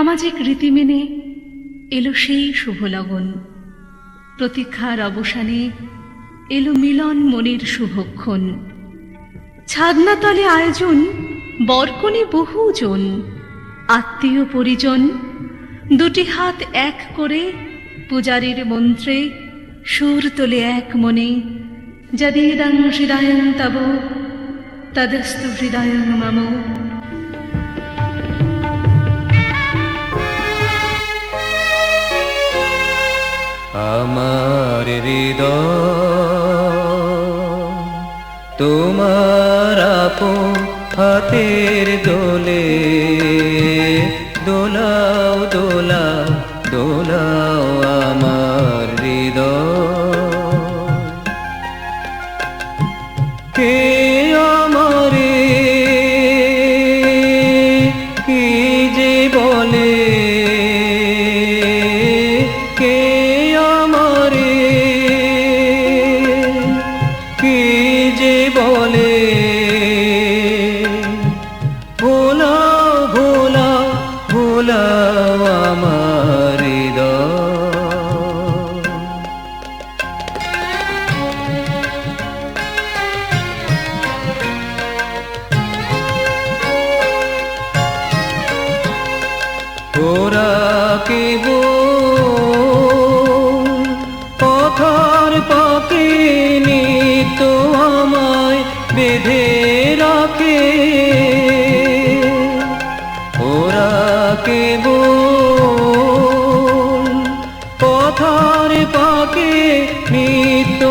সামাজিক রীতি মেনে এলো সেই শুভ লগন। প্রতীক্ষার অবসানে এলো মিলন মনের শুভক্ষণ। ছাদনাতলে আয়োজন বরকনে বহুজন, আত্মীয় পরিজন দুটি হাত এক করে পূজারীর মন্ত্রে সুর তোলে এক মনে। যদিদং হৃদয়ং তব তদস্তু হৃদয়ং মম। আমার হৃদয় তোমার আপন হাতের দোলে দোলাও দোলাও দোলাও আমার হৃদয়। কে আমারে কি যে বলে, কে আমারে কি যে বলে, ভোলাও ভোলাও ভোলাও আমার হৃদয়। ওরা কেব পথার পাকে নিত আমায় বেঁধে রাখে। ওরা কেব পথার পাকে নিত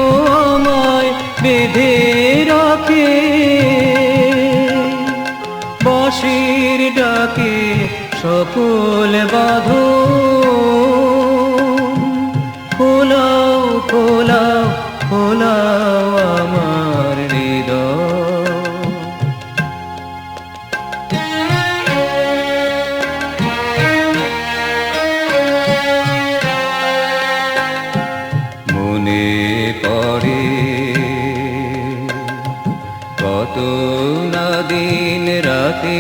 আমায় বেঁধে রাখে। বাঁশির ডাকে সকল বাঁধন খোলাও খোলাও খোলাও আমার হৃদয়। মনে পড়ে কত না দিন রাতে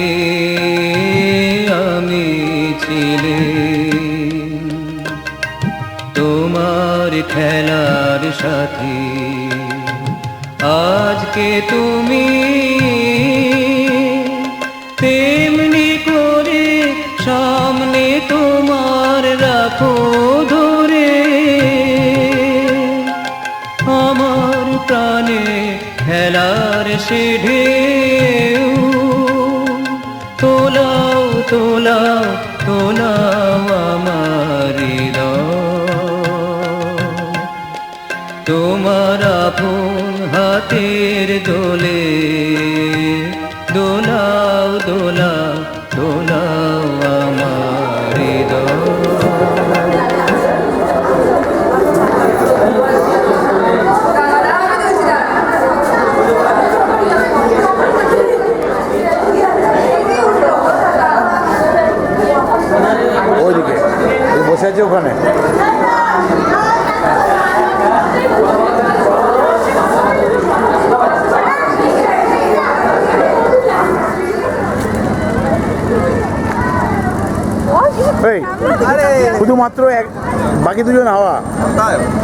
আমি ছিলে তোমার খেলার সাথী। আজকে তুমি তেমনি করে সামনে তোমার রাখো ধরে। আমার প্রাণে খেলার সে ঢেউ তোলাও তোলাও তোলাও আমার হৃদয়। তোমার আপন হাতের দোলে দোলাও দোলাও দোলাও আমার হৃদয়। ওইদিকে বসে আছে ওখানে। শুধুমাত্র বাকি দুজন হাওয়া,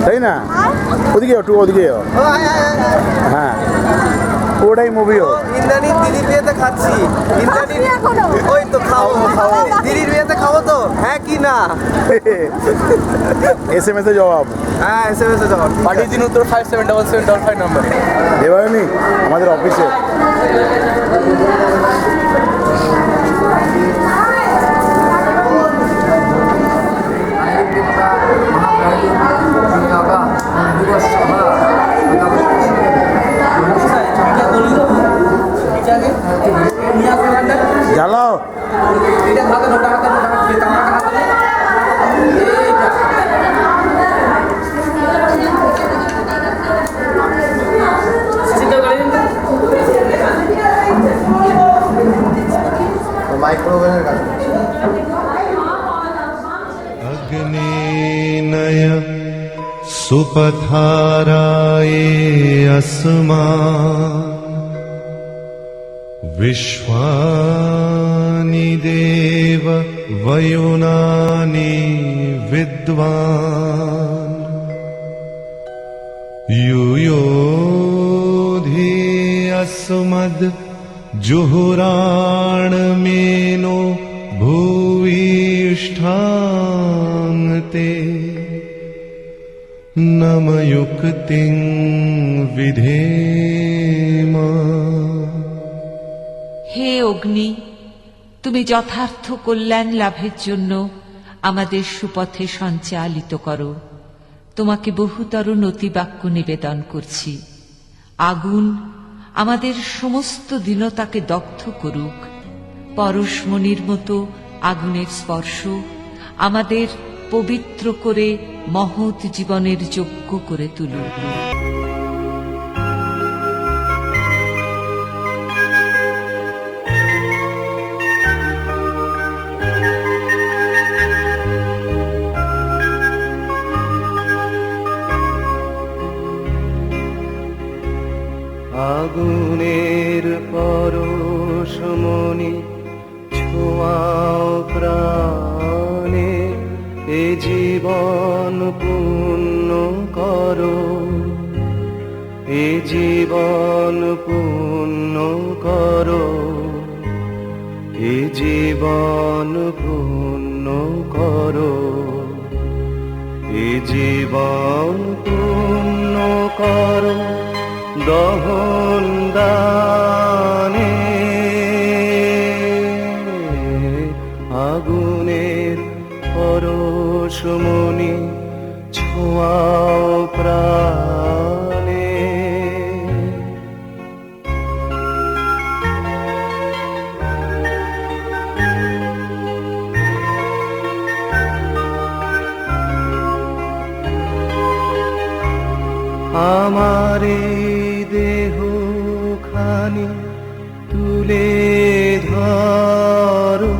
তাই না? ওদিকে একটু ওদিকে, হ্যাঁ ওটাই মুভিও। ইন্দ্রাণীর দিদির বিয়েতে খাচ্ছি। ওই তো খাও খাও, দিদির বিয়েতে খাবো তো, হ্যাঁ কি না? SMS এ জবাব, হ্যাঁ SMS এ জবাব। পাঠিয়ে দিন উত্তর 577755 নম্বরে। দেবায়নি আমাদের অফিসে। জ্বালাও अग्नेनय सुपथाराये अस्मान् विश्वानि देव वयुनानि विद्वान् युयोधि अस्मद् जुहुराणमेनो भूयिष्ठान्ते नमयुक्तिं विधेम। হে অগ্নি, তুমি যথার্থ কল্যাণ লাভের জন্য আমাদের সুপথে সঞ্চালিত করো। তোমাকে বহুতর নতিবাক্য নিবেদন করছি। আগুন আমাদের সমস্ত দীনতাকে দগ্ধ করুক। পরশমণির মতো আগুনের স্পর্শ আমাদের পবিত্র করে মহৎ জীবনের যোগ্য করে তুলুক। আগুনের পরশমণি ছোঁয়াও প্রাণে, এ জীবন পূর্ণ করো, এ জীবন পূর্ণ করো, এ জীবন পূর্ণ করো, এ জীবন পূর্ণ করো দহন দানে। আগুনের পরশমণি ছোঁয়াও প্রাণে। আমারে দেহ খানি তুলে ধরো,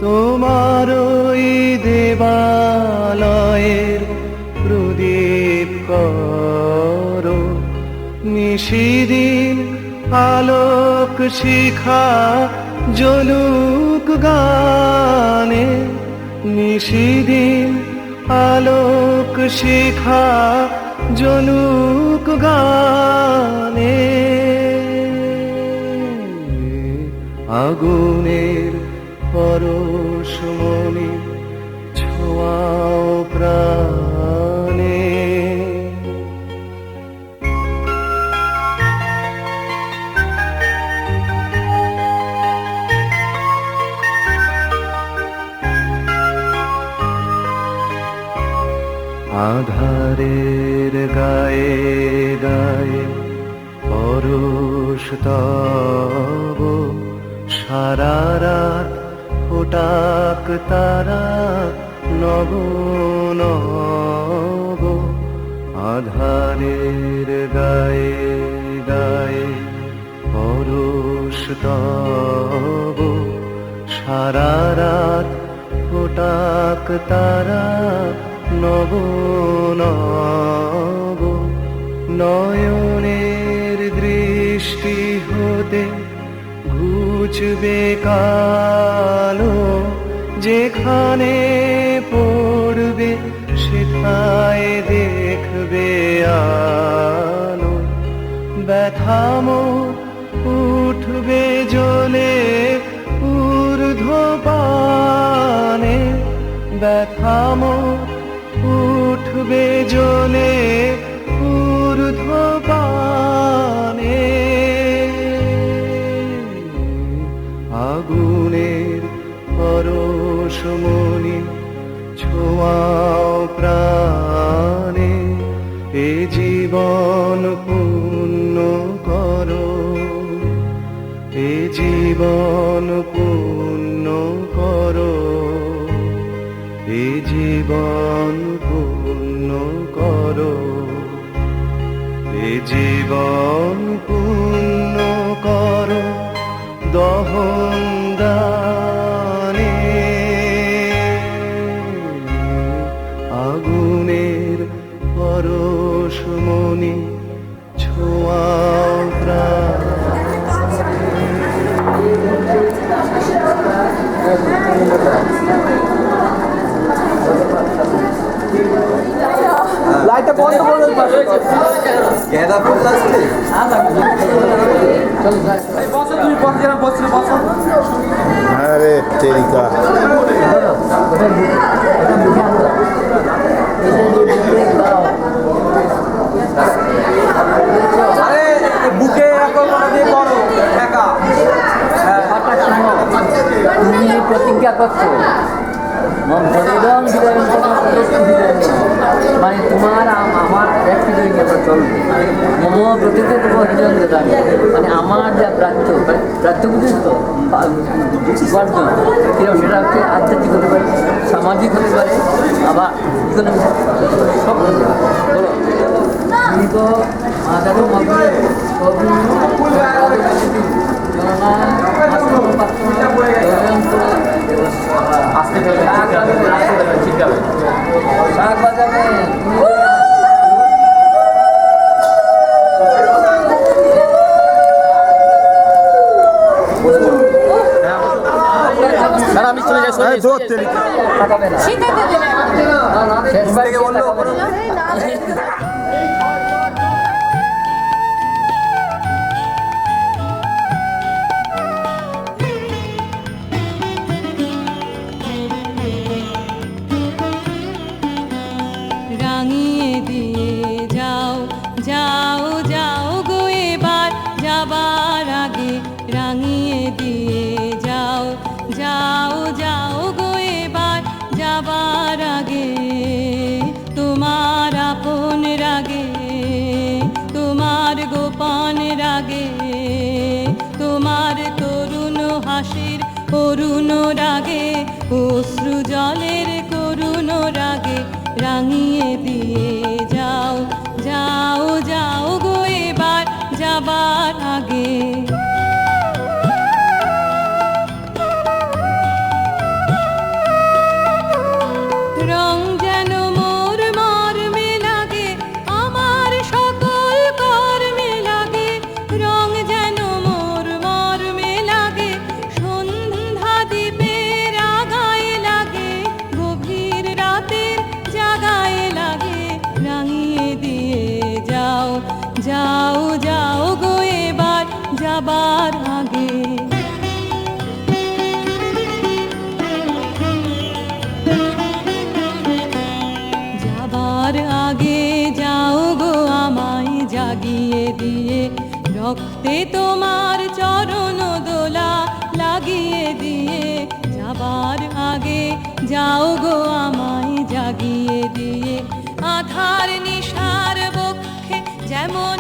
তোমার ওই দেবালয়ের প্রদীপ করো। নিশিদিন আলোক শিখা জ্বলুক গানে, নিশিদিন আলোক শিখা জ্বলুক গানে। আগুনের পরশমণি ছোঁয়াও প্রাণে। আধারের গায়ে গায়ে পরশ তব, সারা রাত ফোটাক তারা নব নব। আধারের গায়ে গায়ে পরশ তব, সারা রাত ফোটাক তারা নব নব। নয়নের দৃষ্টি হতে ঘুচবে কালো, যেখানে পড়বে সেথায় দেখবে আলো। ব্যথামো উঠবে জ্বলে ঊর্ধ্বপানে, ব্যথামো উঠবে জ্বলে ঊর্ধ্বপানে। আগুনের পরশমণি ছোঁয়াও প্রাণে, এ জীবন পূর্ণ করো, এ জীবন পূর্ণ করো, এ জীবন পূর্ণ করো, এ জীবন পূর্ণ করো দহন দানে। আগুনের পরশমণি ছোঁয়াও প্রাণে। লাইটটা বন্ধ করে দেন পাশে গেঁদা ফুল লাগছে বসো তুমি বসো আরে তেরিকা আরে বুকে এখন দিয়ে করো একা তুমি প্রতিজ্ঞা করছো মানে তোমার আমার ব্যক্তিগত আমরা চলবে মম প্রতিজ্ঞা তোমার হৃদয় দাবি মানে আমার যা প্রাচ্য বুঝিস তো উপার্জন কিরকম সেটা হচ্ছে আধ্যাত্মিক হতে পারে সামাজিক হতে পারে আবার ইকোনমিক সব হতে পারে বলো তুমি তো দেখো আসতে ঠিক আছে শাক বাজারে আমি চলে যাই শেষ থেকে বললো রাঙিয়ে দিয়ে যাও যাও যাও গো এবার যাবার আগে রাঙিয়ে দিয়ে যাও যাও যাও গো এবার যাবার আগে তোমার আপন রাগে তোমার গোপন রাগে তোমার তরুণ হাসির করুণ রাগে অশ্রু জলের করুণ রাগে রাঙিয়ে দিয়ে যাও যাও যাও গো এবার যাবার আগে রং যেন মোর মর্মে লাগে আমার সকল কর্মে লাগে রং যেন মোর মর্মে লাগে সন্ধ্যা দ্বীপের আগায় লাগে গভীর রাতের জাগায় লাগে রাঙিয়ে দিয়ে যাও যাও যাও গো এবার যাবার আগে যাবার আগে যাও গো আমায় জাগিয়ে দিয়ে রক্তে তোমার চরণ দোলা লাগিয়ে দিয়ে যাবার আগে যাও গো আমায় জাগিয়ে দিয়ে আধার নিশার বক্ষে যেমন